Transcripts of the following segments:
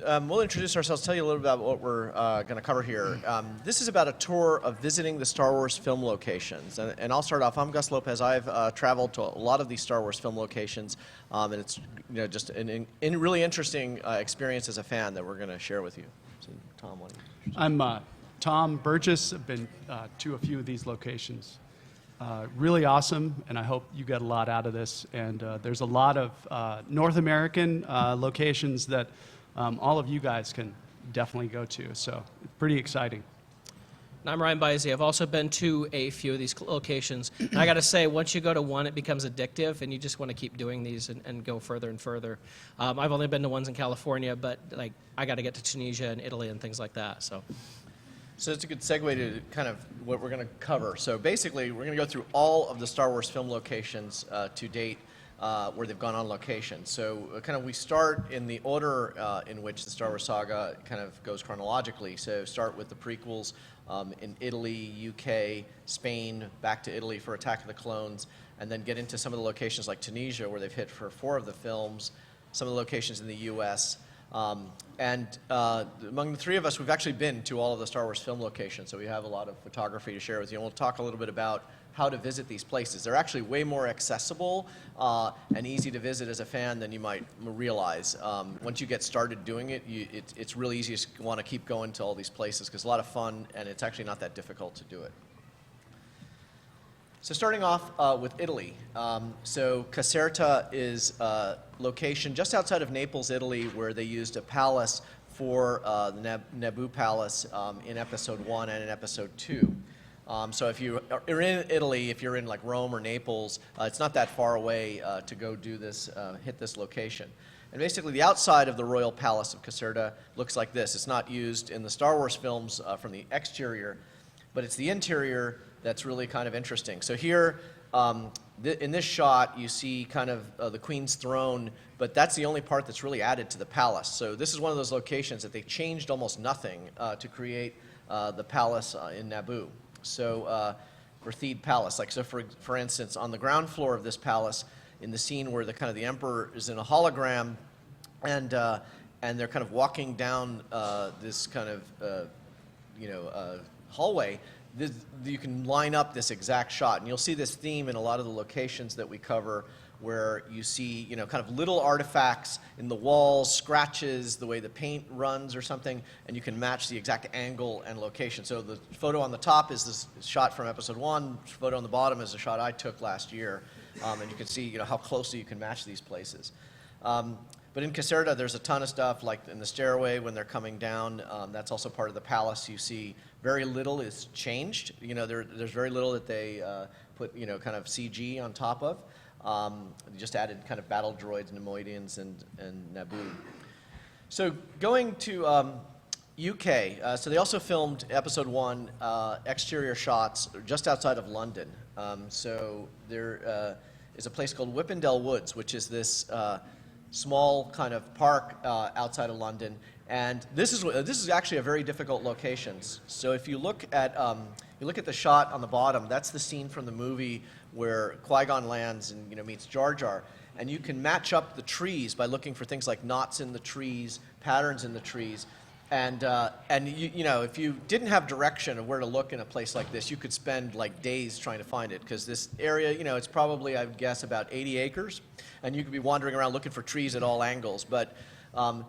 we'll introduce ourselves, tell you a little about what we're going to cover here. This is about a tour of visiting the Star Wars film locations. And I'll start off. I'm Gus Lopez. I've traveled to a lot of these Star Wars film locations, and it's just a really interesting experience as a fan that we're going to share with you. So, Tom, what do you? I'm Tom Burgess. I've been to a few of these locations. Really awesome, and I hope you get a lot out of this. And there's a lot of North American locations that all of you guys can definitely go to, so pretty exciting. And I'm Ryan Bizey. I've also been to a few of these locations. And I got to say, once you go to one, it becomes addictive, and you just want to keep doing these and go further and further. I've only been to ones in California, but like I got to get to Tunisia and Italy and things like that. So it's a good segue to kind of what we're going to cover. So basically, we're going to go through all of the Star Wars film locations to date where they've gone on location. So kind of we start in the order in which the Star Wars saga kind of goes chronologically. So start with the prequels in Italy, UK, Spain, back to Italy for Attack of the Clones, and then get into some of the locations like Tunisia where they've hit for 4 of the films, some of the locations in the US. And among the 3 of us, we've actually been to all of the Star Wars film locations, so we have a lot of photography to share with you. And we'll talk a little bit about how to visit these places. They're actually way more accessible and easy to visit as a fan than you might realize. Once you get started doing it, it's really easy to want to keep going to all these places because it's a lot of fun, and it's actually not that difficult to do it. So starting off with Italy. So Caserta is a location just outside of Naples, Italy, where they used a palace for the Naboo Palace in Episode 1 and in Episode 2. So if you're in Italy, if you're in like Rome or Naples, it's not that far away to go do this, hit this location. And basically the outside of the Royal Palace of Caserta looks like this. It's not used in the Star Wars films from the exterior, but it's the interior that's really kind of interesting. So here, in this shot, you see kind of the Queen's throne, but that's the only part that's really added to the palace. So this is one of those locations that they changed almost nothing to create the palace in Naboo. So for Theed Palace, like so for instance, on the ground floor of this palace, in the scene where the Emperor is in a hologram, and they're kind of walking down this kind of hallway. You can line up this exact shot, and you'll see this theme in a lot of the locations that we cover, where you see kind of little artifacts in the walls, scratches, the way the paint runs or something, and you can match the exact angle and location. So the photo on the top is this shot from Episode 1. The photo on the bottom is a shot I took last year, and you can see how closely you can match these places. But in Caserta, there's a ton of stuff, like in the stairway when they're coming down. That's also part of the palace. You see very little is changed. There's very little that they put, kind of CG on top of. They just added kind of battle droids, Nemoidians, and Naboo. So going to UK, so they also filmed Episode 1 exterior shots just outside of London. So there is a place called Whippendale Woods, which is this small kind of park outside of London, and this is actually a very difficult location. So if you look at the shot on the bottom, that's the scene from the movie where Qui-Gon lands and meets Jar Jar, and you can match up the trees by looking for things like knots in the trees, patterns in the trees, and if you didn't have direction of where to look in a place like this, you could spend like days trying to find it, because this area, it's probably, I would guess, about 80 acres, and you could be wandering around looking for trees at all angles. But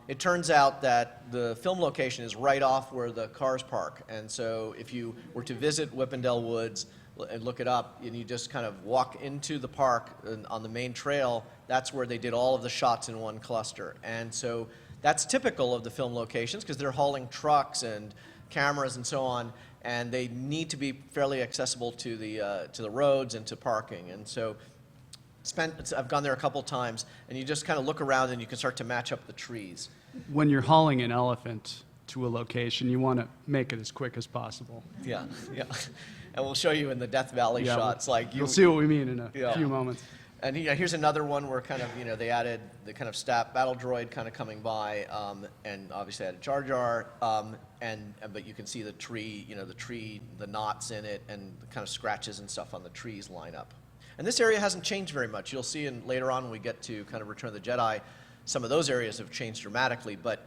it turns out that the film location is right off where the cars park, and so if you were to visit Whippendale Woods and look it up, and you just kind of walk into the park on the main trail, that's where they did all of the shots in one cluster. And so that's typical of the film locations, because they're hauling trucks and cameras and so on, and they need to be fairly accessible to the roads and to parking. And so I've gone there a couple times, and you just kind of look around and you can start to match up the trees. When you're hauling an elephant to a location, you want to make it as quick as possible. Yeah. And we'll show you in the Death Valley shots. You'll see what we mean in a few moments. And here's another one where kind of they added the kind of battle droid kind of coming by, and obviously added Jar Jar, but you can see the tree, the knots in it, and the kind of scratches and stuff on the trees line up. And this area hasn't changed very much. You'll see later on when we get to kind of Return of the Jedi, some of those areas have changed dramatically. But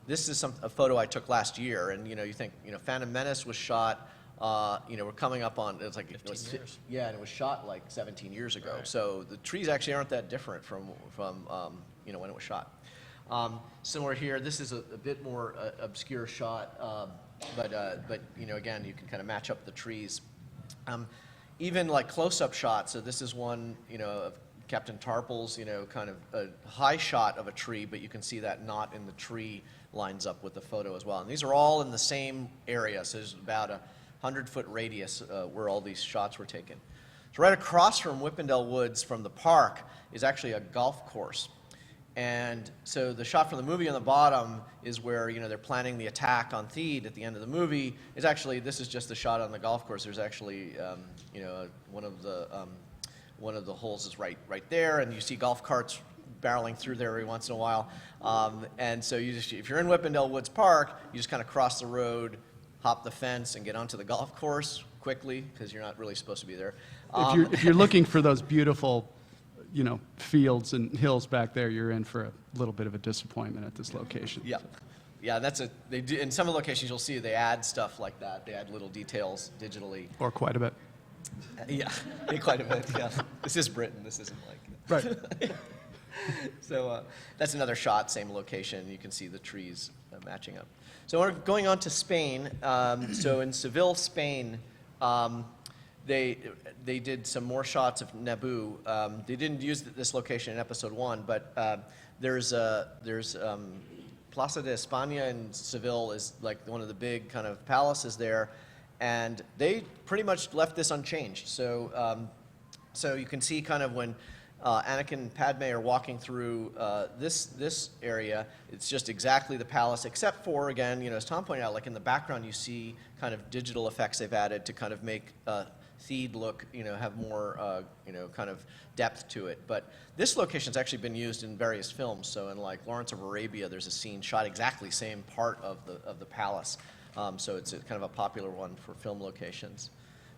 this is a photo I took last year, and you think Phantom Menace was shot. We're coming up on it's like 15 years. Yeah, and it was shot like 17 years ago. Right. So the trees actually aren't that different from when it was shot. Similar here, this is a bit more obscure shot, but again, you can kind of match up the trees. Even like close-up shots. So this is one of Captain Tarple's kind of a high shot of a tree, but you can see that knot in the tree lines up with the photo as well. And these are all in the same area. So there's about a 100-foot radius where all these shots were taken. So right across from Whippendale Woods from the park is actually a golf course. And so the shot from the movie on the bottom is where they're planning the attack on Theed at the end of the movie. Is actually, this is just the shot on the golf course. There's actually one of the holes is right there, and you see golf carts barreling through there every once in a while. And so if you're in Whippendale Woods Park, you just kind of cross the road, hop the fence, and get onto the golf course quickly because you're not really supposed to be there. If you're looking for those beautiful, fields and hills back there, you're in for a little bit of a disappointment at this location. Yeah, yeah. They do in some of the locations you'll see they add stuff like that. They add little details digitally. Or quite a bit. Yeah, quite a bit. Yeah, this is Britain. This isn't like Right. So that's another shot, same location. You can see the trees matching up. So we're going on to Spain. So in Seville, Spain, they did some more shots of Naboo. They didn't use this location in episode 1, but there's Plaza de España in Seville is like one of the big kind of palaces there, and they pretty much left this unchanged. So so you can see kind of when Anakin and Padme are walking through this area, it's just exactly the palace, except for, again, as Tom pointed out, like in the background you see kind of digital effects they've added to kind of make Theed look, have more, kind of depth to it. But this location's actually been used in various films. So in like Lawrence of Arabia, there's a scene shot exactly same part of the palace. So it's kind of a popular one for film locations.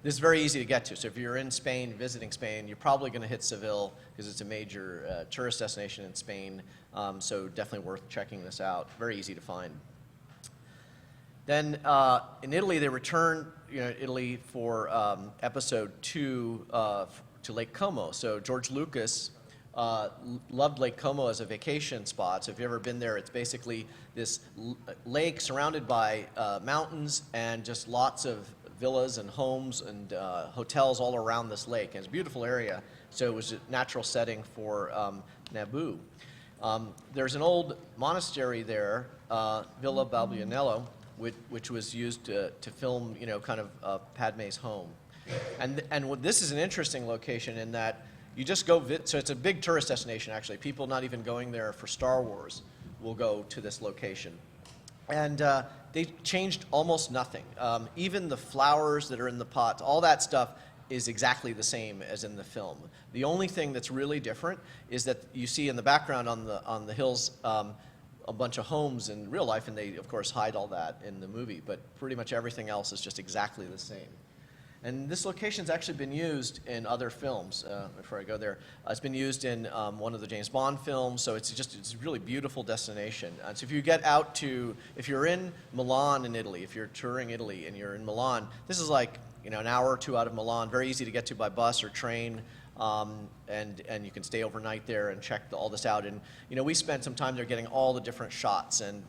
This is very easy to get to. So if you're in Spain, visiting Spain, you're probably going to hit Seville because it's a major tourist destination in Spain. So definitely worth checking this out. Very easy to find. Then in Italy, they returned Italy for episode 2 to Lake Como. So George Lucas loved Lake Como as a vacation spot. So if you've ever been there, it's basically this lake surrounded by mountains and just lots of villas and homes and hotels all around this lake. And it's a beautiful area. So it was a natural setting for Naboo. There's an old monastery there, Villa Balbianello, which was used to film, kind of Padme's home. And this is an interesting location in that you just go, so it's a big tourist destination, actually. People not even going there for Star Wars will go to this location. And they changed almost nothing. Even the flowers that are in the pots, all that stuff is exactly the same as in the film. The only thing that's really different is that you see in the background on the hills a bunch of homes in real life, and they, of course, hide all that in the movie, but pretty much everything else is just exactly the same. And this location's actually been used in other films. Before I go there, it's been used in one of the James Bond films, so it's a really beautiful destination. So if you get out to, if you're in Milan in Italy, if you're touring Italy and you're in Milan, this is like an hour or two out of Milan, very easy to get to by bus or train. And you can stay overnight there and check all this out. And we spent some time there getting all the different shots, and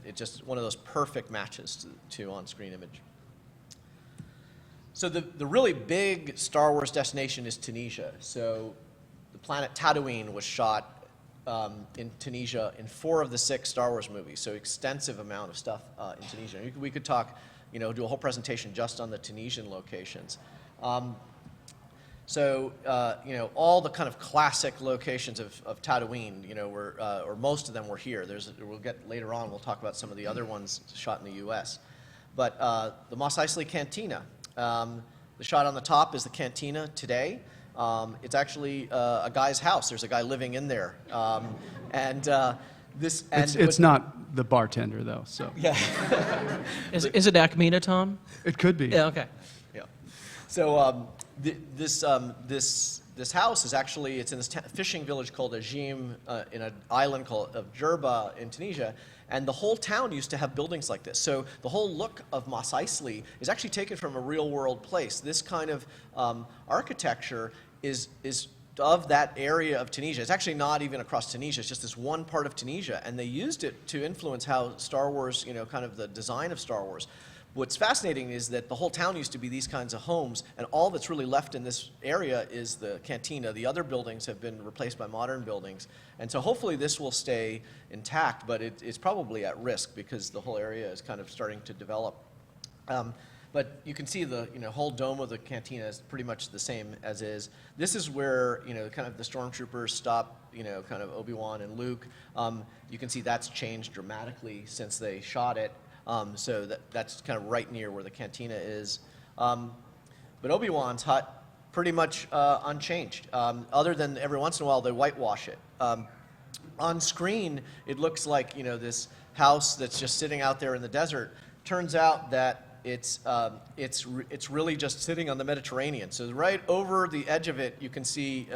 it's just one of those perfect matches to on-screen image. So the really big Star Wars destination is Tunisia. So the planet Tatooine was shot in Tunisia in 4 of the 6 Star Wars movies. So extensive amount of stuff in Tunisia. We could talk, do a whole presentation just on the Tunisian locations. So, all the kind of classic locations of Tatooine, or most of them were here. We'll get later on, we'll talk about some of the other ones shot in the U.S. But the Mos Eisley Cantina, the shot on the top is the cantina today. It's actually a guy's house. There's a guy living in there. It's not the bartender, though, so. Yeah. Is it Acmina, Tom? It could be. Yeah, okay. Yeah. So this this house is actually, it's in this fishing village called Ajim, in an island called of Jerba in Tunisia, and the whole town used to have buildings like this. So the whole look of Mos Eisley is actually taken from a real-world place. This kind of architecture is of that area of Tunisia. It's actually not even across Tunisia, it's just this one part of Tunisia, and they used it to influence how Star Wars, kind of the design of Star Wars. What's fascinating is that the whole town used to be these kinds of homes, and all that's really left in this area is the cantina. The other buildings have been replaced by modern buildings, and so hopefully this will stay intact, but it's probably at risk because the whole area is kind of starting to develop. But you can see the whole dome of the cantina is pretty much the same as is. This is where kind of the stormtroopers stop kind of Obi-Wan and Luke. You can see that's changed dramatically since they shot it. So that's kind of right near where the cantina is. But Obi-Wan's hut pretty much unchanged, other than every once in a while they whitewash it. On screen, it looks like this house that's just sitting out there in the desert. Turns out that it's really just sitting on the Mediterranean. So right over the edge of it, you can see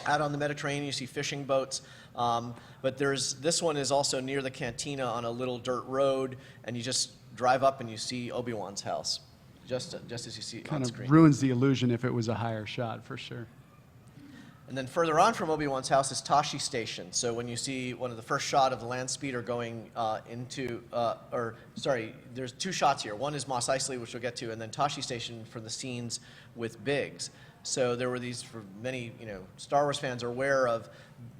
out on the Mediterranean, you see fishing boats. But this one is also near the cantina on a little dirt road, and you just drive up and you see Obi-Wan's house, just as you see it on screen. Kind of ruins the illusion if it was a higher shot, for sure. And then further on from Obi-Wan's house is Tashi Station. So when you see one of the first shot of the land speeder going there's two shots here. One is Mos Eisley, which we'll get to, and then Tashi Station for the scenes with Biggs. So there were these, for many, Star Wars fans are aware of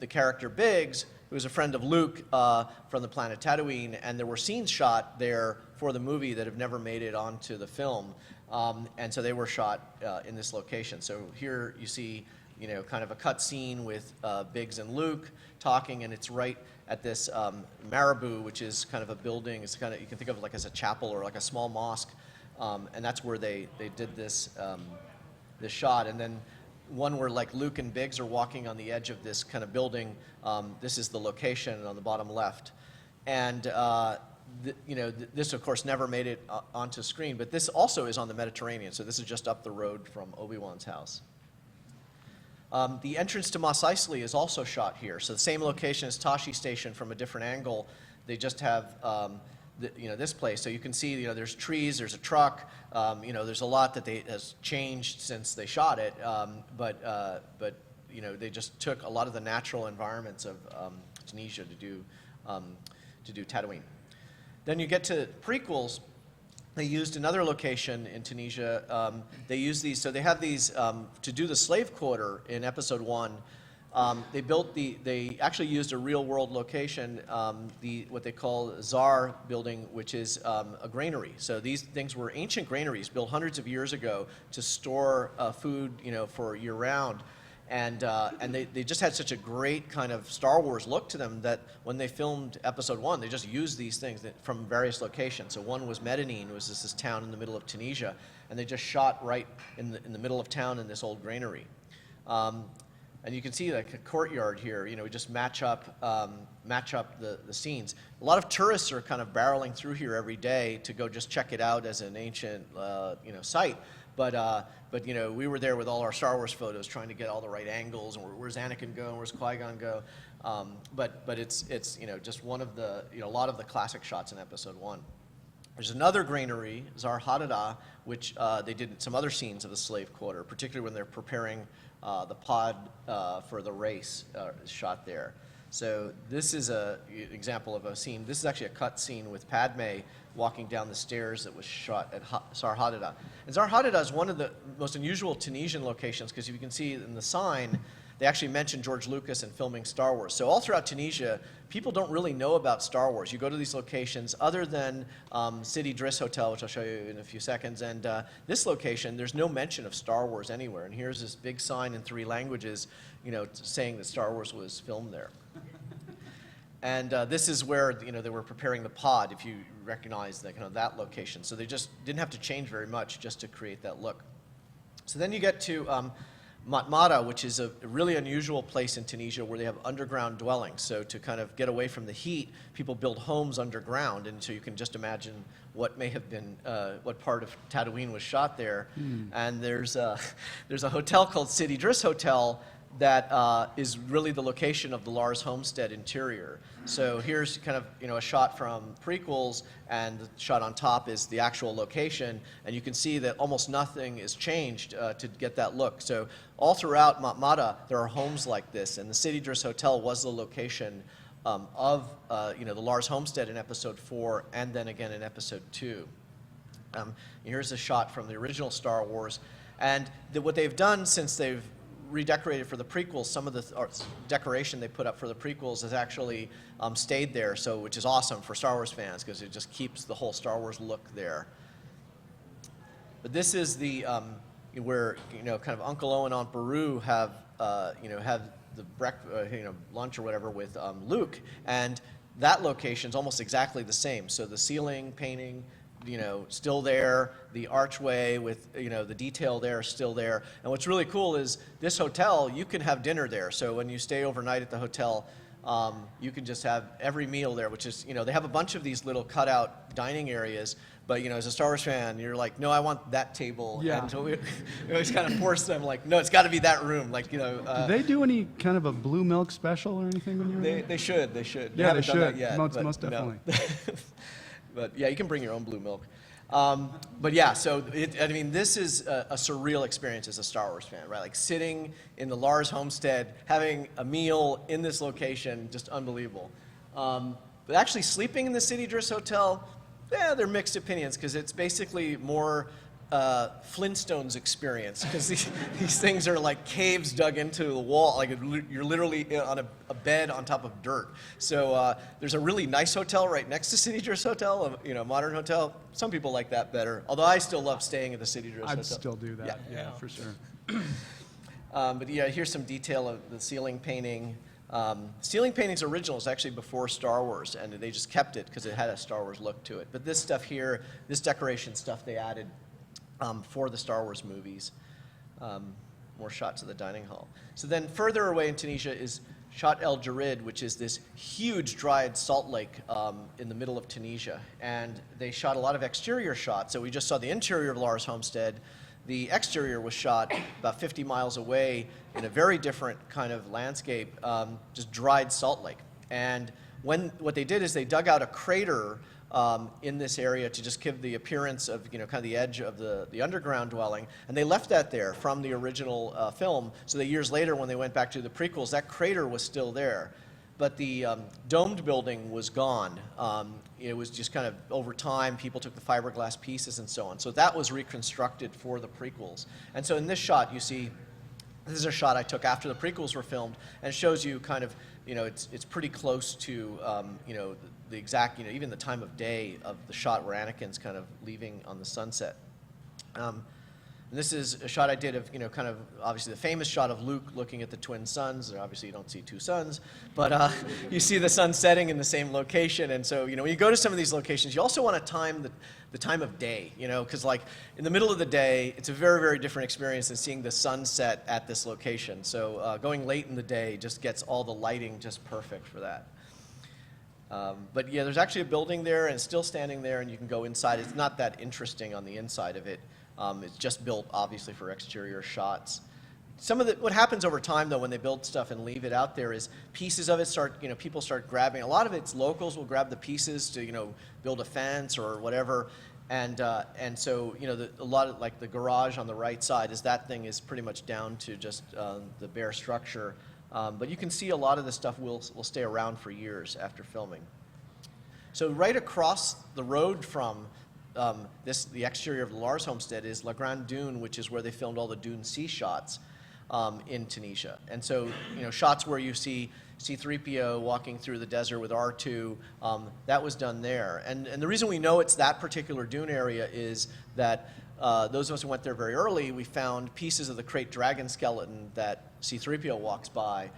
the character Biggs, who was a friend of Luke from the planet Tatooine, and there were scenes shot there for the movie that have never made it onto the film. And so they were shot in this location. So here you see kind of a cut scene with Biggs and Luke talking, and it's right at this Marabou, which is kind of a building. It's kind of, you can think of it like as a chapel or like a small mosque, and that's where they did this this shot. And then one where like Luke and Biggs are walking on the edge of this kind of building. This is the location on the bottom left, and this of course never made it onto screen, but this also is on the Mediterranean. So this is just up the road from Obi-Wan's house. The entrance to Mos Eisley is also shot here. So the same location as Tashi Station from a different angle. They just have this place. So you can see there's trees, there's a truck. There's a lot that has changed since they shot it. But they just took a lot of the natural environments of Tunisia to do Tatooine. Then you get to prequels. They used another location in Tunisia. They use these, so they have these to do the slave quarter in Episode 1. They actually used a real-world location, what they call Zar building, which is a granary. So these things were ancient granaries built hundreds of years ago to store food, for year-round. And they just had such a great kind of Star Wars look to them that when they filmed Episode 1, they just used these things from various locations. So one was Medellin, was this town in the middle of Tunisia, and they just shot right in the middle of town in this old granary. And you can see like a courtyard here. We just match up the scenes. A lot of tourists are kind of barreling through here every day to go just check it out as an ancient site. But we were there with all our Star Wars photos, trying to get all the right angles, and where's Anakin go, and where's Qui-Gon go. But it's just one of the a lot of the classic shots in Episode 1. There's another granary, Zar Hadada, which they did some other scenes of the slave quarter, particularly when they're preparing the pod for the race, shot there. So this is an example of a scene. This is actually a cut scene with Padme walking down the stairs that was shot at Zar Hadada. And Zar Hadada is one of the most unusual Tunisian locations because you can see in the sign, they actually mention George Lucas and filming Star Wars. So all throughout Tunisia, people don't really know about Star Wars. You go to these locations other than Sidi Driss Hotel, which I'll show you in a few seconds, and this location, there's no mention of Star Wars anywhere. And here's this big sign in 3 languages, saying that Star Wars was filmed there. And this is where they were preparing the pod, if you recognize that location. So they just didn't have to change very much just to create that look. So then you get to Matmata, which is a really unusual place in Tunisia where they have underground dwellings. So to kind of get away from the heat, people build homes underground, and so you can just imagine what may have been, what part of Tatooine was shot there. And there's a hotel called City Driss Hotel that is really the location of the Lars homestead interior. So here's kind of a shot from prequels, and the shot on top is the actual location, and you can see that almost nothing is changed to get that look. So all throughout Matmata, there are homes like this, and the City Driss Hotel was the location of the Lars homestead in Episode 4, and then again in Episode 2. Here's a shot from the original Star Wars, and what they've done since they've redecorated for the prequels, some of the decoration they put up for the prequels has actually stayed there, so which is awesome for Star Wars fans because it just keeps the whole Star Wars look there. But this is the where kind of Uncle Owen and Aunt Beru have have the lunch or whatever with Luke, and that location is almost exactly the same. So the ceiling painting, still there. The archway with, the detail there is still there. And what's really cool is this hotel, you can have dinner there. So when you stay overnight at the hotel, you can just have every meal there, which is, they have a bunch of these little cutout dining areas. But, as a Star Wars fan, you're like, no, I want that table. Yeah. And so we always kind of force them, like, no, it's got to be that room. Like, Do they do any kind of a blue milk special or anything when you're there? They should. Yeah, haven't they done that should. yet, Most but definitely. No. But yeah, you can bring your own blue milk. But yeah, so this is a surreal experience as a Star Wars fan, right? Like sitting in the Lars homestead, having a meal in this location, just unbelievable. But actually sleeping in the City Driss Hotel, they're mixed opinions because it's basically more Flintstones experience because these things are like caves dug into the wall, like you're literally on a bed on top of dirt. So there's a really nice hotel right next to City Driss Hotel, a modern hotel. Some people like that better, although I still love staying at the City Driss Hotel. I'd still do that, yeah, for sure. But yeah, here's some detail of the ceiling painting. Ceiling painting's original is actually before Star Wars, and they just kept it because it had a Star Wars look to it. But this stuff here, this decoration stuff they added for the Star Wars movies. More shots of the dining hall. So then further away in Tunisia is Shat El Jarid, which is this huge dried salt lake in the middle of Tunisia. And they shot a lot of exterior shots. So we just saw the interior of Lars homestead. The exterior was shot about 50 miles away in a very different kind of landscape, just dried salt lake. And what they did is they dug out a crater in this area to just give the appearance of, kind of the edge of the underground dwelling. And they left that there from the original film, so that years later when they went back to the prequels, that crater was still there. But the domed building was gone. It was just kind of, over time, people took the fiberglass pieces and so on. So that was reconstructed for the prequels. And so in this shot, you see, this is a shot I took after the prequels were filmed, and it shows you kind of, it's pretty close to, the exact, even the time of day of the shot where Anakin's kind of leaving on the sunset. And this is a shot I did of, kind of obviously the famous shot of Luke looking at the twin suns. Obviously you don't see two suns, but you see the sun setting in the same location. And so, when you go to some of these locations, you also want to time the time of day, because like in the middle of the day, it's a very, very different experience than seeing the sunset at this location. So going late in the day just gets all the lighting just perfect for that. But yeah, there's actually a building there and it's still standing there, and you can go inside. It's not that interesting on the inside of it. It's just built obviously for exterior shots. What happens over time though when they build stuff and leave it out there is pieces of it people start grabbing. A lot of it's locals will grab the pieces to build a fence or whatever. And so a lot of like the garage on the right side that thing is pretty much down to just the bare structure. But you can see a lot of this stuff will stay around for years after filming. So right across the road from the exterior of the Lars homestead is La Grande Dune, which is where they filmed all the Dune Sea shots in Tunisia. And so, shots where you see C-3PO walking through the desert with R2, that was done there. And the reason we know it's that particular dune area is that those of us who went there very early, we found pieces of the Krayt dragon skeleton that C-3PO walks by.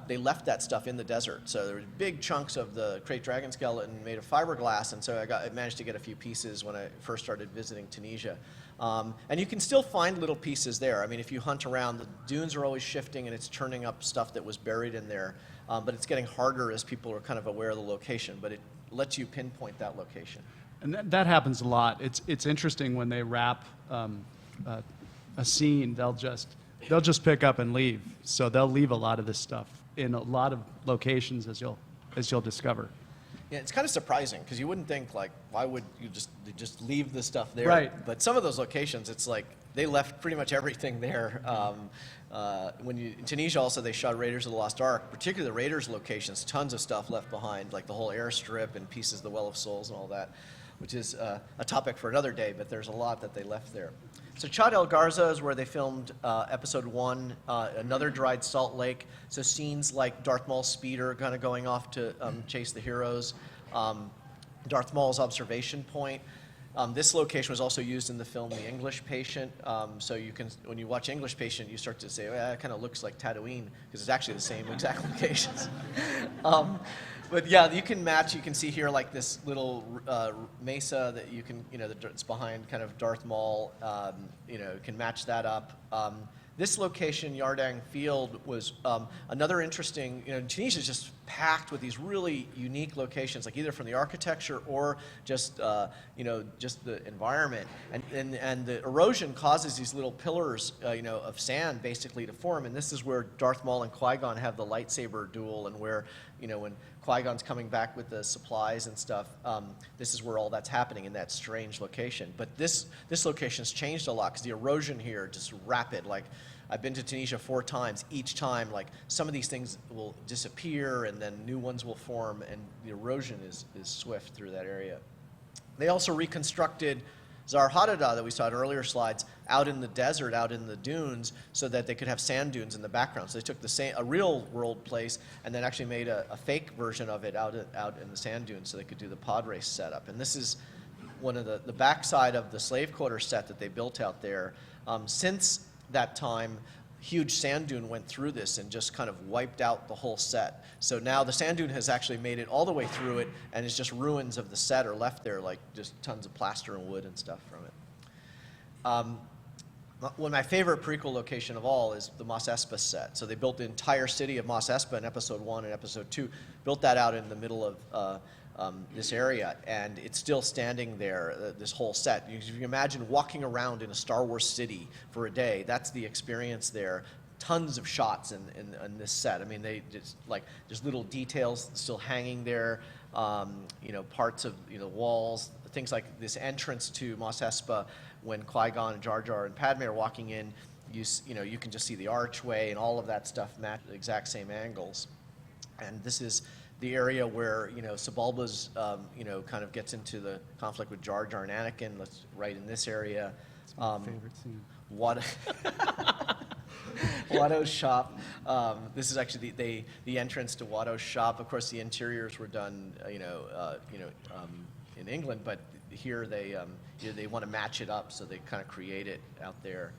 They left that stuff in the desert. So there were big chunks of the Krayt dragon skeleton made of fiberglass, and so I managed to get a few pieces when I first started visiting Tunisia. And you can still find little pieces there. I mean, if you hunt around, the dunes are always shifting and it's churning up stuff that was buried in there. But it's getting harder as people are kind of aware of the location, but it lets you pinpoint that location. And that happens a lot. It's interesting when they wrap a scene, they'll just pick up and leave. So they'll leave a lot of this stuff in a lot of locations, as you'll discover. Yeah, it's kind of surprising because you wouldn't think, like, why would you just leave the stuff there? Right. But some of those locations, it's like they left pretty much everything there. In Tunisia also, they shot Raiders of the Lost Ark, particularly the Raiders locations, tons of stuff left behind, like the whole airstrip and pieces of the Well of Souls and all that, which is a topic for another day, but there's a lot that they left there. So Chad El Garza is where they filmed episode 1, another dried salt lake. So scenes like Darth Maul's speeder kind of going off to chase the heroes, Darth Maul's observation point. This location was also used in the film The English Patient. So you can, when you watch English Patient, you start to say, well, that kind of looks like Tatooine, because it's actually the same exact locations. But yeah, you can match. You can see here like this little mesa that you can, it's behind kind of Darth Maul. You can match that up. This location, Yardang Field, was another interesting. Tunisia is just packed with these really unique locations, like either from the architecture or just just the environment. And the erosion causes these little pillars, of sand basically to form. And this is where Darth Maul and Qui-Gon have the lightsaber duel, and where when Qui-Gon's coming back with the supplies and stuff, this is where all that's happening in that strange location. But this location's changed a lot because the erosion here just rapid. Like, I've been to Tunisia 4 times. Each time, like, some of these things will disappear and then new ones will form, and the erosion is swift through that area. They also reconstructed Zarhadada that we saw in earlier slides out in the desert, out in the dunes, so that they could have sand dunes in the background. So they took a real world place and then actually made a fake version of it out in the sand dunes so they could do the pod race setup. And this is one of the backside of the slave quarter set that they built out there. Since that time, huge sand dune went through this and just kind of wiped out the whole set. So now the sand dune has actually made it all the way through it, and it's just ruins of the set are left there, like just tons of plaster and wood and stuff from it. One of my favorite prequel location of all is the Mos Espa set. So they built the entire city of Mos Espa in episode 1 and episode 2, built that out in the middle of this area, and it's still standing there, this whole set. If you imagine walking around in a Star Wars city for a day, that's the experience there. Tons of shots in this set. I mean, they just, like, there's little details still hanging there, parts of walls, things like this entrance to Mos Espa when Qui-Gon and Jar Jar and Padme are walking in, you can just see the archway and all of that stuff match the exact same angles. And this is the area where Sebulba's kind of gets into the conflict with Jar Jar and Anakin. That's right in this area. It's my favorite scene. Watto's shop. This is actually the entrance to Watto's shop. Of course, the interiors were done in England, but here they want to match it up, so they kind of create it out there.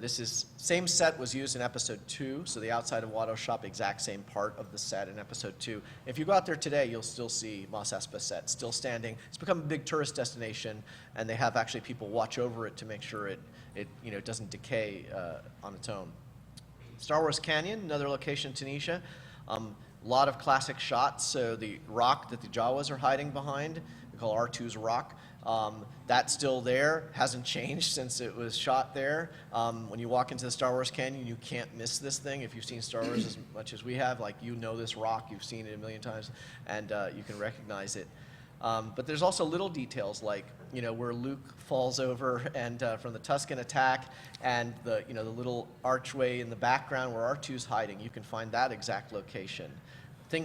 This is same set was used in episode 2, so the outside of Watto's shop, exact same part of the set in episode 2. If you go out there today, you'll still see Mos Espa set still standing. It's become a big tourist destination, and they have actually people watch over it to make sure it doesn't decay on its own. Star Wars Canyon, another location in Tunisia. A lot of classic shots. So the rock that the Jawas are hiding behind, we call R2's rock. That's still there, hasn't changed since it was shot there. When you walk into the Star Wars Canyon, you can't miss this thing. If you've seen Star Wars as much as we have, like, this rock, you've seen it a million times, and you can recognize it. But there's also little details like, where Luke falls over and from the Tusken attack, and the little archway in the background where R2's hiding. You can find that exact location.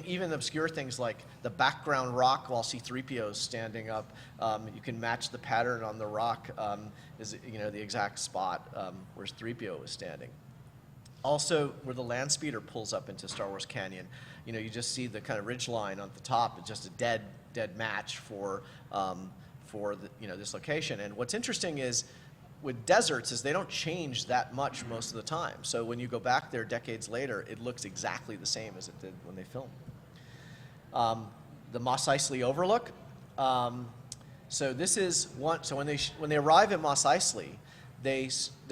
Even obscure things like the background rock while C-3PO is standing up, you can match the pattern on the rock is the exact spot where 3PO was standing. Also, where the land speeder pulls up into Star Wars Canyon, you just see the kind of ridge line on the top. It's just a dead match for this location. And what's interesting is, with deserts, is they don't change that much most of the time. So when you go back there decades later, it looks exactly the same as it did when they filmed. The Mos Eisley Overlook. So this is one. So when they arrive at Mos Eisley, they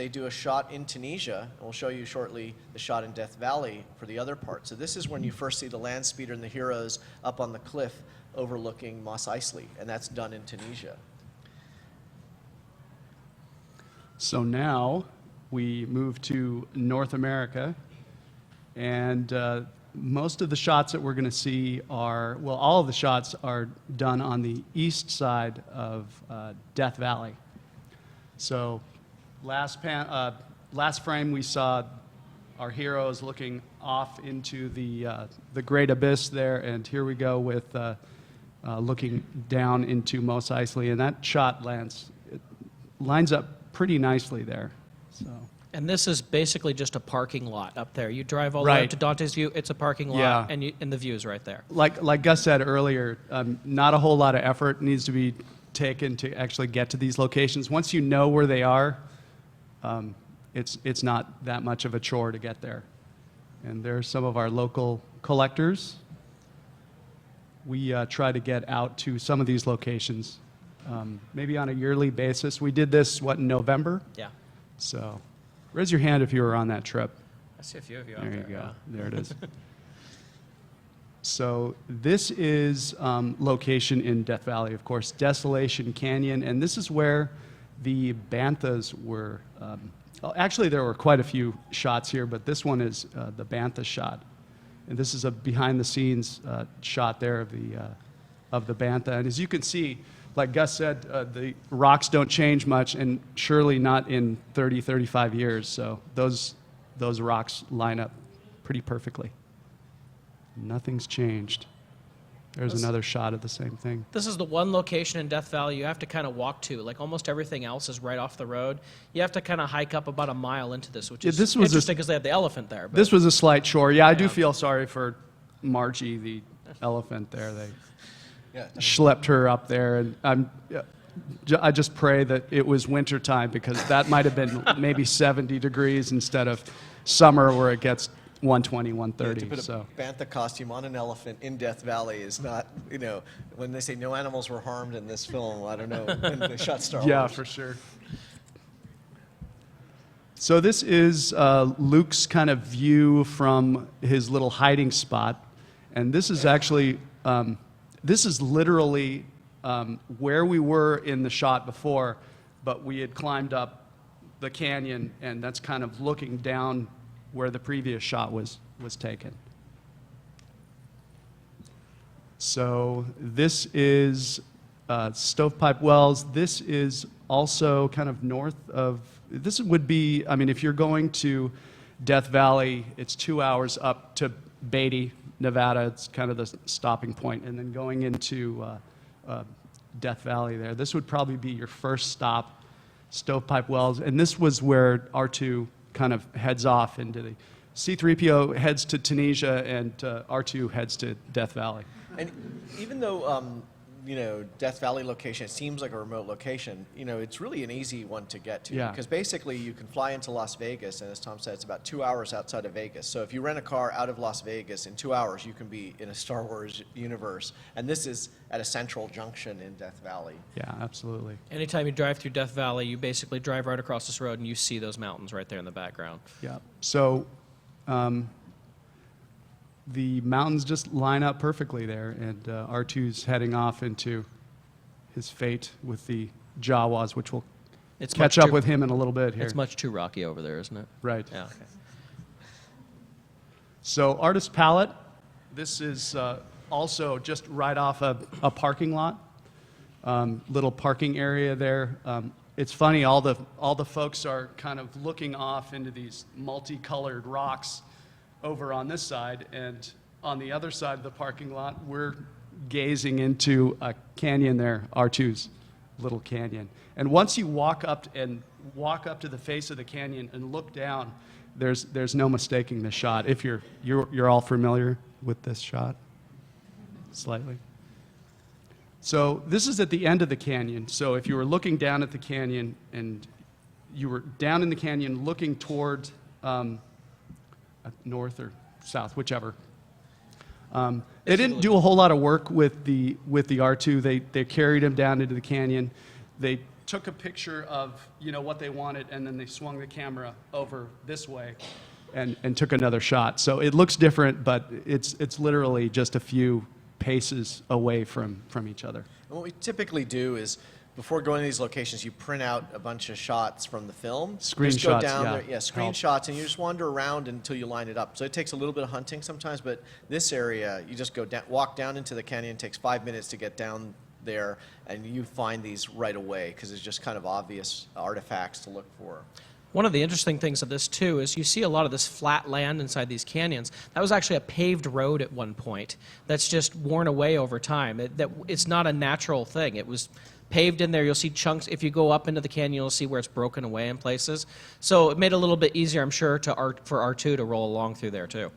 do a shot in Tunisia, and we'll show you shortly the shot in Death Valley for the other part. So this is when you first see the land speeder and the heroes up on the cliff overlooking Mos Eisley, and that's done in Tunisia. So now we move to North America, and most of the shots that we're going to see are, well, all of the shots are done on the east side of Death Valley. So last frame we saw our heroes looking off into the great abyss there, and here we go with looking down into Mos Eisley, and that shot lines up pretty nicely there. So. And this is basically just a parking lot up there. You drive all the way up to Dante's View, it's a parking lot, Yeah. and the view is right there. Like Gus said earlier, not a whole lot of effort needs to be taken to actually get to these locations. Once you know where they are, it's not that much of a chore to get there. And there's some of our local collectors. We try to get out to some of these locations, maybe on a yearly basis. We did this, in November? Yeah. So raise your hand if you were on that trip. I see a few of you out There there. you go. Yeah. There it is. So this is location in Death Valley, of course, Desolation Canyon, and this is where the banthas were. Well, actually, there were quite a few shots here, but this one is the bantha shot, and this is a behind-the-scenes shot there of the bantha. And as you can see, like Gus said, the rocks don't change much, and surely not in 30, 35 years. So those rocks line up pretty perfectly. Nothing's changed. There's another shot of the same thing. This is the one location in Death Valley you have to kind of walk to. Like almost everything else is right off the road. You have to kind of hike up about a mile into this, which is interesting because they have the elephant there. But This was a slight chore. Yeah, I do feel sorry for Margie, the elephant there. They schlepped her up there, and I just pray that it was winter time, because that might have been maybe 70 degrees instead of summer where it gets 120, 130. To put a bantha costume on an elephant in Death Valley is not, when they say no animals were harmed in this film, I don't know when they shot Star Wars. Yeah, for sure. So this is Luke's kind of view from his little hiding spot, and this is actually, this is literally where we were in the shot before, but we had climbed up the canyon, and that's kind of looking down where the previous shot was taken. So this is Stovepipe Wells. This is also kind of north of, this would be, I mean, if you're going to Death Valley, it's 2 hours up to Beatty, Nevada. It's kind of the stopping point, and then going into Death Valley there. This would probably be your first stop, Stovepipe Wells, and this was where R2 kind of heads off into the C-3PO heads to Tunisia, and R2 heads to Death Valley. And even though Death Valley location, it seems like a remote location, it's really an easy one to get to. Yeah. Because basically you can fly into Las Vegas, and as Tom said, it's about 2 hours outside of Vegas. So if you rent a car out of Las Vegas, in 2 hours you can be in a Star Wars universe. And this is at a central junction in Death Valley. Yeah, absolutely. anytime you drive through Death Valley, you basically drive right across this road and you see those mountains right there in the background. Yeah. So the mountains just line up perfectly there, and R2's heading off into his fate with the Jawas, which will It's catch much up too- with him in a little bit here. It's much too rocky over there, isn't it? Right. Yeah. Okay. So Artist Palette, this is also just right off a parking lot, little parking area there. It's funny, all the folks are kind of looking off into these multicolored rocks over on this side, and on the other side of the parking lot, we're gazing into a canyon there, R2's little canyon. And once you walk up to the face of the canyon and look down, there's no mistaking the shot. If you're all familiar with this shot, slightly. So this is at the end of the canyon. So if you were looking down at the canyon and you were down in the canyon looking toward north or south, whichever, They didn't do a whole lot of work with the R2. They carried him down into the canyon. They took a picture of what they wanted, and then they swung the camera over this way and took another shot. So it looks different, but it's literally just a few paces away from each other. And what we typically do is, before going to these locations, you print out a bunch of shots from the film. Screenshots, Just go down yeah. there, screenshots, and you just wander around until you line it up. So it takes a little bit of hunting sometimes, but this area, you just go down, walk down into the canyon. It takes 5 minutes to get down there, and you find these right away because it's just kind of obvious artifacts to look for. One of the interesting things of this, too, is you see a lot of this flat land inside these canyons. That was actually a paved road at one point that's just worn away over time. It's not a natural thing. It was paved in there. You'll see chunks. If you go up into the canyon, you'll see where it's broken away in places. So it made it a little bit easier, I'm sure, for R2 to roll along through there, too.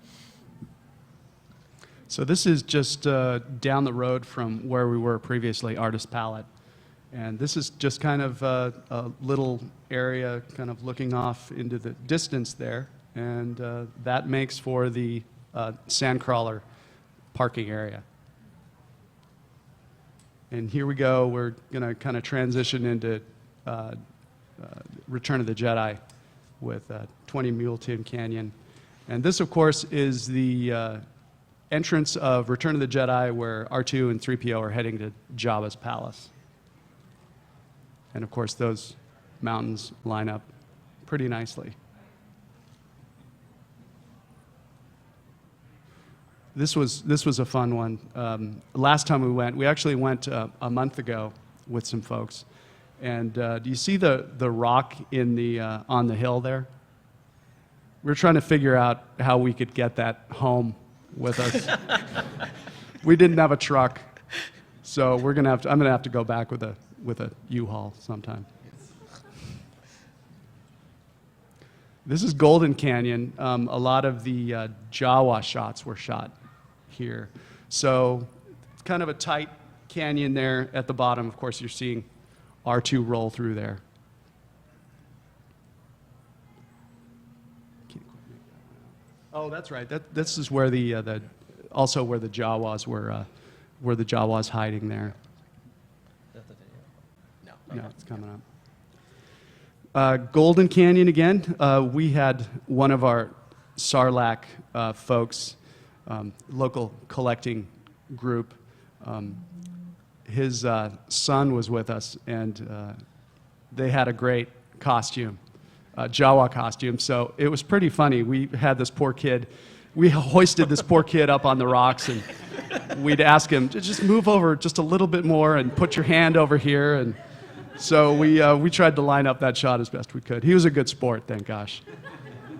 So this is just down the road from where we were previously, Artist Palette. And this is just kind of a little area kind of looking off into the distance there. And that makes for the sandcrawler parking area. And here we go. We're going to kind of transition into Return of the Jedi with 20 Muleton Canyon. And this, of course, is the entrance of Return of the Jedi, where R2 and 3PO are heading to Jabba's palace. And of course, those mountains line up pretty nicely. This was a fun one. Last time we actually went a month ago with some folks. And do you see the rock in the on the hill there? We're trying to figure out how we could get that home with us. We didn't have a truck, so I'm gonna have to go back with a U-Haul sometime. This is Golden Canyon. A lot of the Jawa shots were shot here. So it's kind of a tight canyon there at the bottom. Of course, you're seeing R2 roll through there. Oh, that's right. This is where also where the Jawas were the Jawas hiding there. No, it's coming up. Golden Canyon again. We had one of our Sarlacc folks, local collecting group. His son was with us, and they had a great costume, Jawa costume. So it was pretty funny. We had this poor kid. We hoisted this poor kid up on the rocks, and we'd ask him to just move over just a little bit more and put your hand over here. And so we tried to line up that shot as best we could. He was a good sport, thank gosh.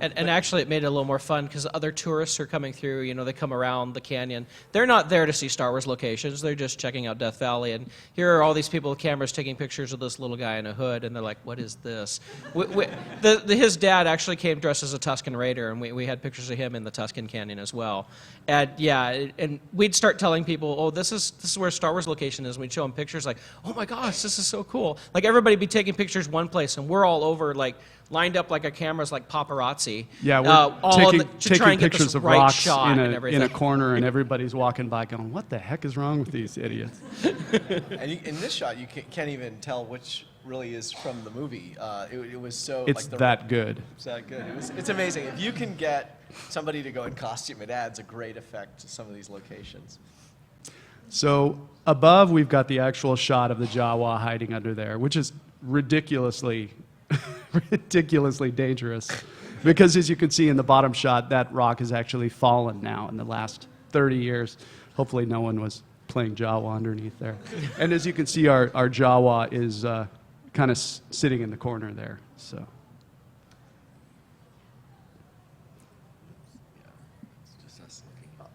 And actually, it made it a little more fun because other tourists are coming through. You know, they come around the canyon. They're not there to see Star Wars locations. They're just checking out Death Valley. And here are all these people with cameras taking pictures of this little guy in a hood. And they're like, what is this? His dad actually came dressed as a Tusken Raider. And we had pictures of him in the Tusken Canyon as well. And yeah, and we'd start telling people, oh, this is where Star Wars location is. And we'd show them pictures like, oh my gosh, this is so cool. Like everybody would be taking pictures one place. And we're all over like, lined up like our cameras like paparazzi. Yeah, we're taking pictures of right rocks in a and corner, and everybody's walking by going, what the heck is wrong with these idiots? And in this shot, you can't even tell which really is from the movie. It was so... It's that good. It's that good. It's amazing. If you can get somebody to go in costume, it adds a great effect to some of these locations. So above, we've got the actual shot of the Jawa hiding under there, which is ridiculously dangerous, because as you can see in the bottom shot, that rock has actually fallen now in the last 30 years. Hopefully no one was playing Jawa underneath there. And as you can see, our Jawa is kind of sitting in the corner there. So.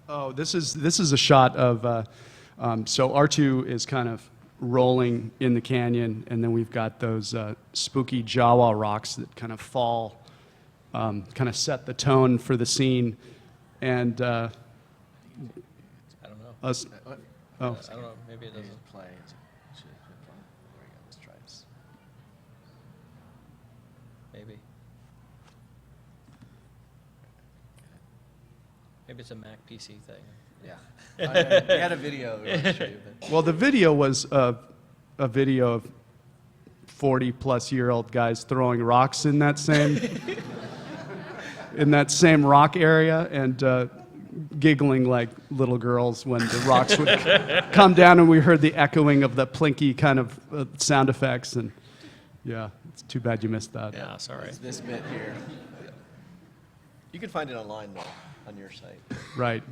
Oh, this is a shot of, so R2 is kind of rolling in the canyon, and then we've got those spooky Jawa rocks that kind of fall, kind of set the tone for the scene. And I don't know. Oh, I don't know. Maybe it doesn't play. There we go. Let's try this. Maybe. Maybe it's a Mac PC thing. Yeah. We had a video we wanted to show you. But. Well, the video was a video of 40-plus-year-old guys throwing rocks in that same rock area and giggling like little girls when the rocks would come down and we heard the echoing of the plinky kind of sound effects. And yeah, it's too bad you missed that. Yeah, sorry. It's this bit here. You can find it online, though, on your site. Right.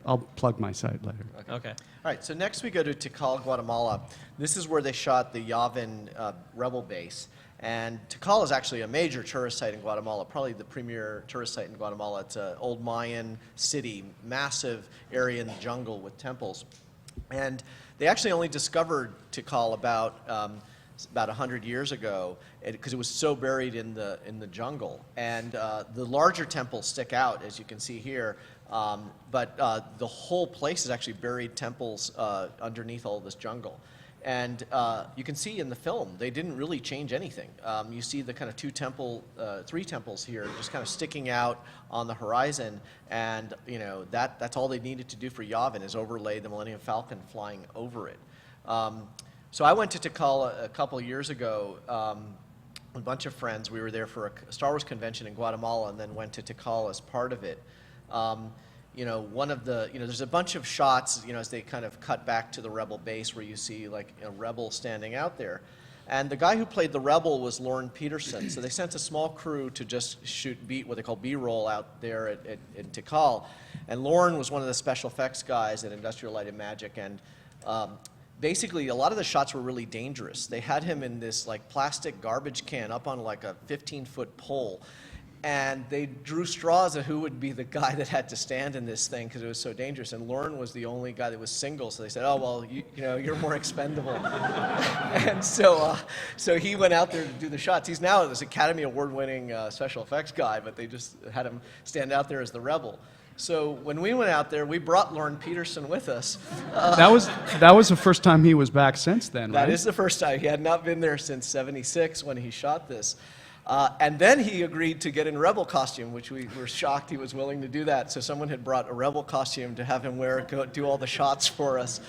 I'll plug my site later. Okay. All right, so next we go to Tikal, Guatemala. This is where they shot the Yavin rebel base. And Tikal is actually a major tourist site in Guatemala, probably the premier tourist site in Guatemala. It's an old Mayan city, massive area in the jungle with temples. And they actually only discovered Tikal about 100 years ago because it was so buried in the jungle. And the larger temples stick out, as you can see here. But the whole place is actually buried temples underneath all this jungle. And you can see in the film, they didn't really change anything. You see the kind of three temples here just kind of sticking out on the horizon. And that's all they needed to do for Yavin is overlay the Millennium Falcon flying over it. So I went to Tikal a couple years ago with a bunch of friends. We were there for a Star Wars convention in Guatemala and then went to Tikal as part of it. There's a bunch of shots, as they kind of cut back to the rebel base where you see like a rebel standing out there. And the guy who played the rebel was Lauren Peterson. So they sent a small crew to just shoot what they call B-roll out there in Tikal. And Lauren was one of the special effects guys at Industrial Light and Magic. And basically, a lot of the shots were really dangerous. They had him in this like plastic garbage can up on like a 15-foot pole. And they drew straws at who would be the guy that had to stand in this thing because it was so dangerous. And Lauren was the only guy that was single, so they said, "Oh well, you're more expendable." And so he went out there to do the shots. He's now this Academy Award-winning special effects guy, but they just had him stand out there as the rebel. So when we went out there, we brought Lauren Peterson with us. That was the first time he was back since then, right? That is the first time. He had not been there since '76 when he shot this. And then he agreed to get in rebel costume, which we were shocked he was willing to do that. So someone had brought a rebel costume to have him do all the shots for us.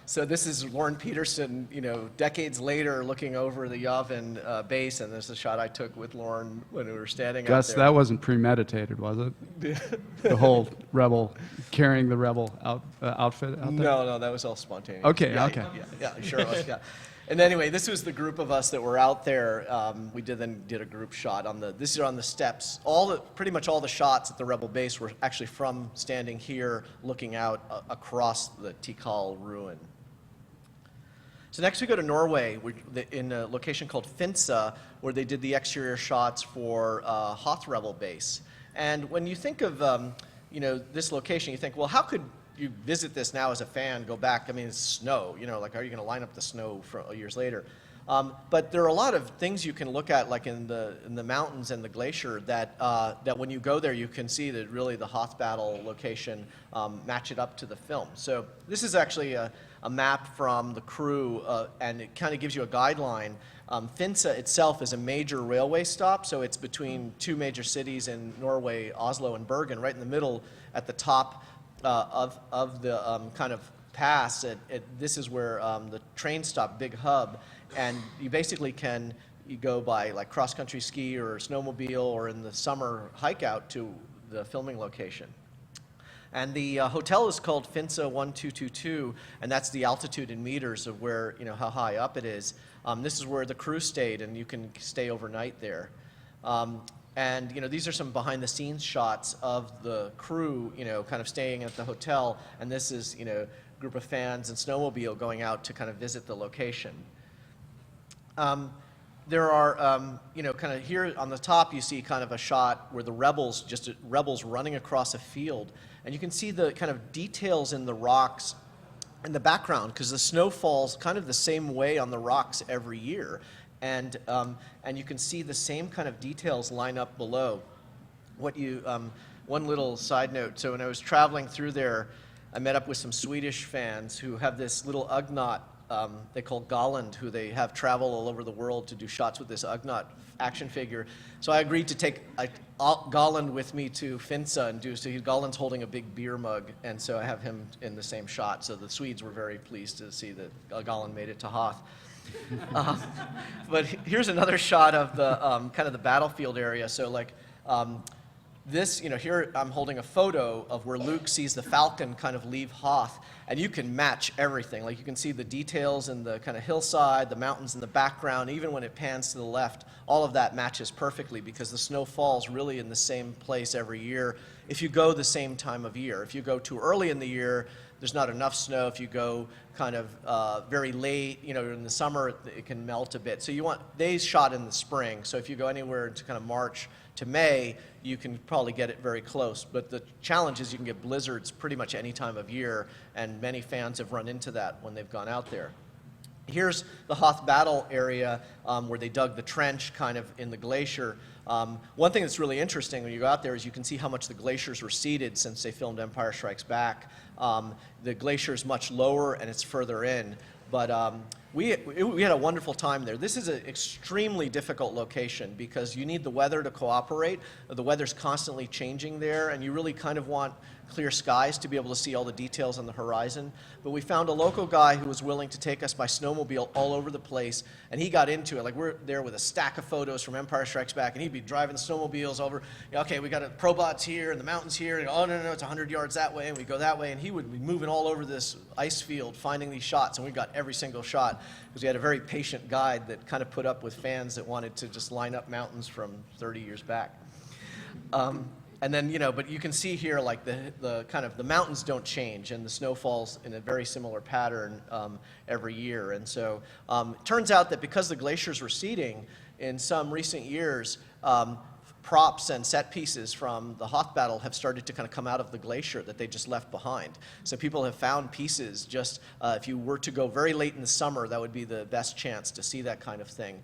So this is Lauren Peterson, decades later, looking over the Yavin base, and this is a shot I took with Lauren when we were standing out there. That wasn't premeditated, was it? The whole rebel, carrying the rebel outfit out there? No, that was all spontaneous. Okay. Yeah, sure was, yeah. And anyway, this was the group of us that were out there. We did a group shot this is on the steps. Pretty much all the shots at the rebel base were actually from standing here, looking out across the Tikal ruin. So next we go to Norway, in a location called Finse, where they did the exterior shots for Hoth Rebel Base. And when you think of this location, you think, well, how could you visit this now as a fan, go back? I mean, it's snow. Like, are you going to line up the snow for years later? But there are a lot of things you can look at, like in the mountains and the glacier, that when you go there, you can see that really the Hoth battle location match it up to the film. So this is actually a map from the crew, and it kind of gives you a guideline. Finse itself is a major railway stop, so it's between two major cities in Norway, Oslo and Bergen, right in the middle at the top of the kind of pass. This is where the train stop, big hub, and you basically you go by like cross-country ski or snowmobile, or in the summer hike out to the filming location. And the hotel is called Finse 1222, and that's the altitude in meters of where, how high up it is. This is where the crew stayed, and you can stay overnight there. And these are some behind-the-scenes shots of the crew, kind of staying at the hotel. And this is, a group of fans and snowmobile going out to kind of visit the location. There are, kind of here on the top, you see kind of a shot where the rebels running across a field. And you can see the kind of details in the rocks in the background, because the snow falls kind of the same way on the rocks every year. And you can see the same kind of details line up below. One little side note, so when I was traveling through there, I met up with some Swedish fans who have this little Ugnaught they call Golland, who they have travel all over the world to do shots with this Ugnaught action figure. So I agreed to take Golland with me to Finsa and do, so Golland's holding a big beer mug, and so I have him in the same shot. So the Swedes were very pleased to see that Golland made it to Hoth. But here's another shot of the kind of the battlefield area. So like this, here I'm holding a photo of where Luke sees the falcon kind of leave Hoth, and you can match everything. Like you can see the details in the kind of hillside, the mountains in the background, even when it pans to the left, all of that matches perfectly because the snow falls really in the same place every year if you go the same time of year. If you go too early in the year, there's not enough snow. If you go kind of very late, in the summer, it can melt a bit. So you want days shot in the spring. So if you go anywhere into kind of March to May, you can probably get it very close. But the challenge is you can get blizzards pretty much any time of year, and many fans have run into that when they've gone out there. Here's the Hoth Battle area where they dug the trench kind of in the glacier. One thing that's really interesting when you go out there is you can see how much the glaciers receded since they filmed Empire Strikes Back. The glacier is much lower and it's further in, but we had a wonderful time there. This is an extremely difficult location because you need the weather to cooperate. The weather's constantly changing there, and you really kind of want clear skies to be able to see all the details on the horizon. But we found a local guy who was willing to take us by snowmobile all over the place, and he got into it. Like, we're there with a stack of photos from Empire Strikes Back, and he'd be driving snowmobiles over. Okay, we got a Probots here and the mountains here, and oh no, it's 100 yards that way, and we go that way, and he would be moving all over this ice field finding these shots, and we got every single shot because we had a very patient guide that kind of put up with fans that wanted to just line up mountains from 30 years back. And then, but you can see here, like the kind of the mountains don't change, and the snow falls in a very similar pattern every year. And so it turns out that because the glacier's receding, in some recent years, props and set pieces from the Hoth battle have started to kind of come out of the glacier that they just left behind. So people have found pieces just, if you were to go very late in the summer, that would be the best chance to see that kind of thing.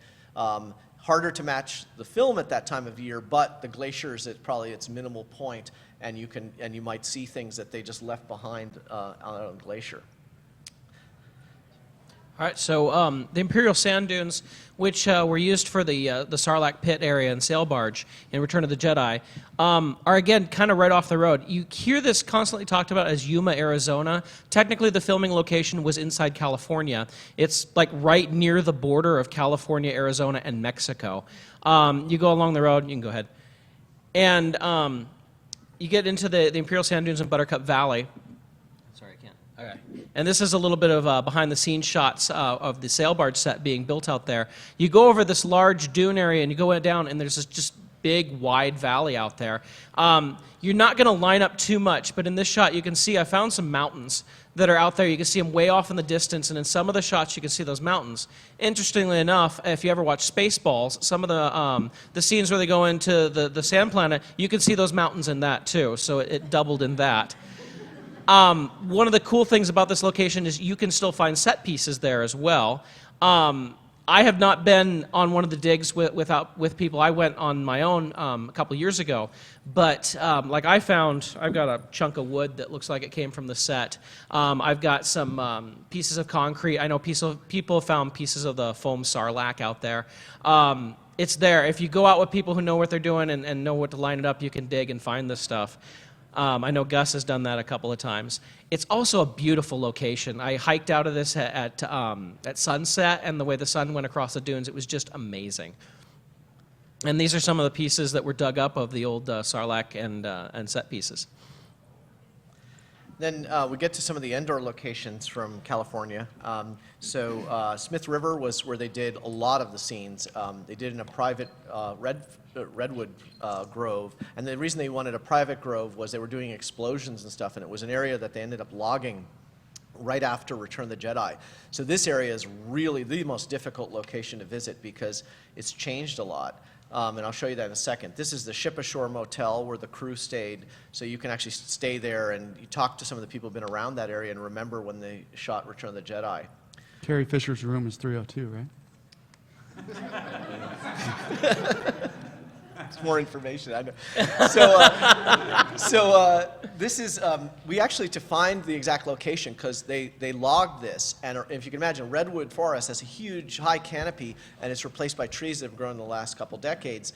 Harder to match the film at that time of year, but the glacier is at probably its minimal point, and you might see things that they just left behind on a glacier. All right, so the Imperial Sand Dunes, which were used for the Sarlacc pit area and sail barge in Return of the Jedi, are again kind of right off the road. You hear this constantly talked about as Yuma, Arizona. Technically, the filming location was inside California. It's like right near the border of California, Arizona, and Mexico. You go along the road, you can go ahead, and you get into the Imperial Sand Dunes in Buttercup Valley. Sorry, I can't. Okay. And this is a little bit of behind-the-scenes shots of the sail barge set being built out there. You go over this large dune area, and you go down, and there's this just big, wide valley out there. You're not going to line up too much, but in this shot, you can see I found some mountains that are out there. You can see them way off in the distance, and in some of the shots, you can see those mountains. Interestingly enough, if you ever watch Spaceballs, some of the scenes where they go into the sand planet, you can see those mountains in that, too, so it doubled in that. One of the cool things about this location is you can still find set pieces there as well. I have not been on one of the digs with people. I went on my own a couple years ago, but like I've got a chunk of wood that looks like it came from the set. I've got some pieces of concrete. I know people have found pieces of the foam sarlacc out there. It's there. If you go out with people who know what they're doing and know what to line it up, you can dig and find this stuff. I know Gus has done that a couple of times. It's also a beautiful location. I hiked out of this at sunset, and the way the sun went across the dunes, it was just amazing. And these are some of the pieces that were dug up of the old sarlacc and set pieces. Then we get to some of the indoor locations from California. Smith River was where they did a lot of the scenes. They did in a private redwood grove, and the reason they wanted a private grove was they were doing explosions and stuff, and it was an area that they ended up logging right after Return of the Jedi. So this area is really the most difficult location to visit because it's changed a lot. And I'll show you that in a second. This is the Ship Ashore Motel where the crew stayed, so you can actually stay there and you talk to some of the people who've been around that area and remember when they shot Return of the Jedi. Carrie Fisher's room is 302, right? It's more information, I know. This is, we actually, to find the exact location, because they logged this, and if you can imagine, redwood forest has a huge high canopy, and it's replaced by trees that have grown in the last couple decades.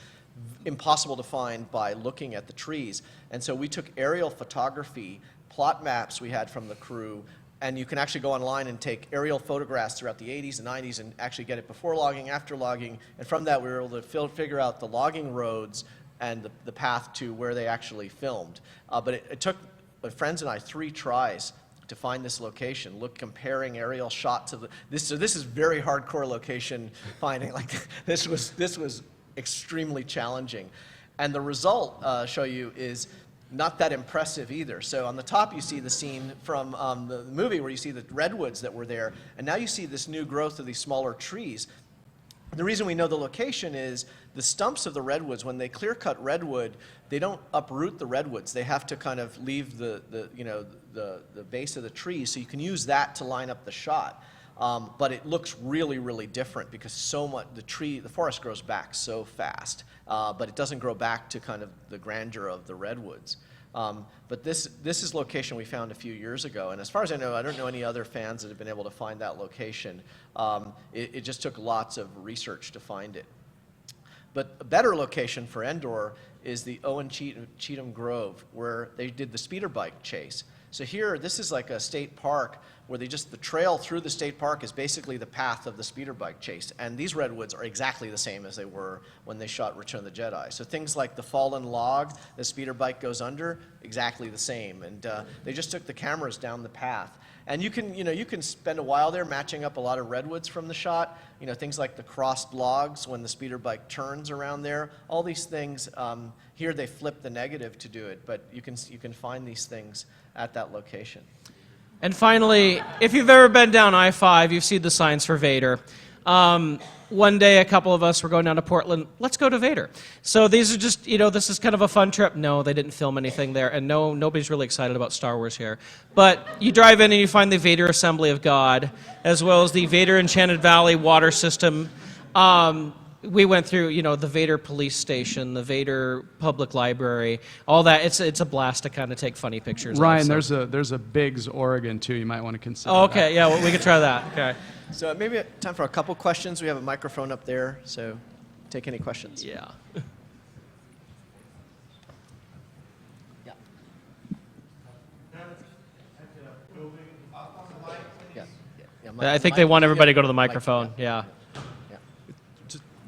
impossible to find by looking at the trees. And so we took aerial photography, plot maps we had from the crew, and you can actually go online and take aerial photographs throughout the 80s and 90s and actually get it before logging, after logging, and from that we were able to figure out the logging roads and the path to where they actually filmed. But it took my friends and I 3 tries to find this location, comparing aerial shots of this. So this is very hardcore location finding. Like this was extremely challenging, and the result show you is not that impressive either. So on the top you see the scene from the movie where you see the redwoods that were there, and now you see this new growth of these smaller trees. The reason we know the location is the stumps of the redwoods, when they clear cut redwood, they don't uproot the redwoods. They have to kind of leave the base of the tree, so you can use that to line up the shot. But it looks really, really different because so much, the forest grows back so fast, but it doesn't grow back to kind of the grandeur of the redwoods. But this is location we found a few years ago, and as far as I know, I don't know any other fans that have been able to find that location. It just took lots of research to find it. But a better location for Endor is the Owen Cheatham Grove, where they did the speeder bike chase. So here, this is like a state park where the trail through the state park is basically the path of the speeder bike chase. And these redwoods are exactly the same as they were when they shot Return of the Jedi. So things like the fallen log the speeder bike goes under, exactly the same. And they just took the cameras down the path. And you can spend a while there matching up a lot of redwoods from the shot. Things like the crossed logs when the speeder bike turns around there. All these things, here they flip the negative to do it, but you can find these things at that location. And finally, if you've ever been down I-5, you've seen the signs for Vader. One day, a couple of us were going down to Portland. Let's go to Vader. So these are just, this is kind of a fun trip. No, they didn't film anything there, and no, nobody's really excited about Star Wars here. But you drive in and you find the Vader Assembly of God, as well as the Vader Enchanted Valley water system. We went through, the Vader police station, the Vader public library, all that. It's a blast to kind of take funny pictures. Ryan, of, so. there's a Biggs, Oregon too. You might want to consider. Oh, okay, that. yeah, well, we could try that. Okay. So maybe time for a couple questions. We have a microphone up there, so take any questions. Yeah. Yeah. Yeah. I think they want everybody to go to the microphone. Yeah.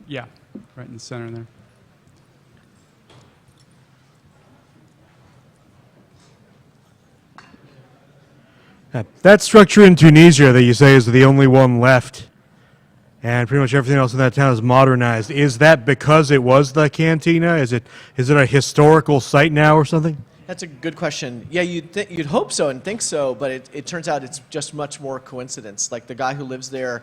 Yeah, right in the center there. That structure in Tunisia that you say is the only one left, and pretty much everything else in that town is modernized. Is that because it was the cantina? Is it a historical site now or something? That's a good question. Yeah, you'd hope so and think so, but it turns out it's just much more coincidence. Like the guy who lives there,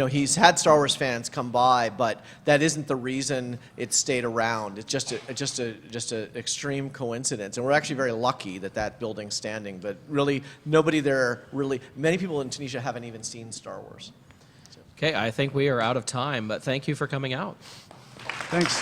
he's had Star Wars fans come by, but that isn't the reason it stayed around. It's just a extreme coincidence, and we're actually very lucky that building's standing. But really, many people in Tunisia haven't even seen Star Wars. Okay, I think we are out of time, but thank you for coming out. Thanks.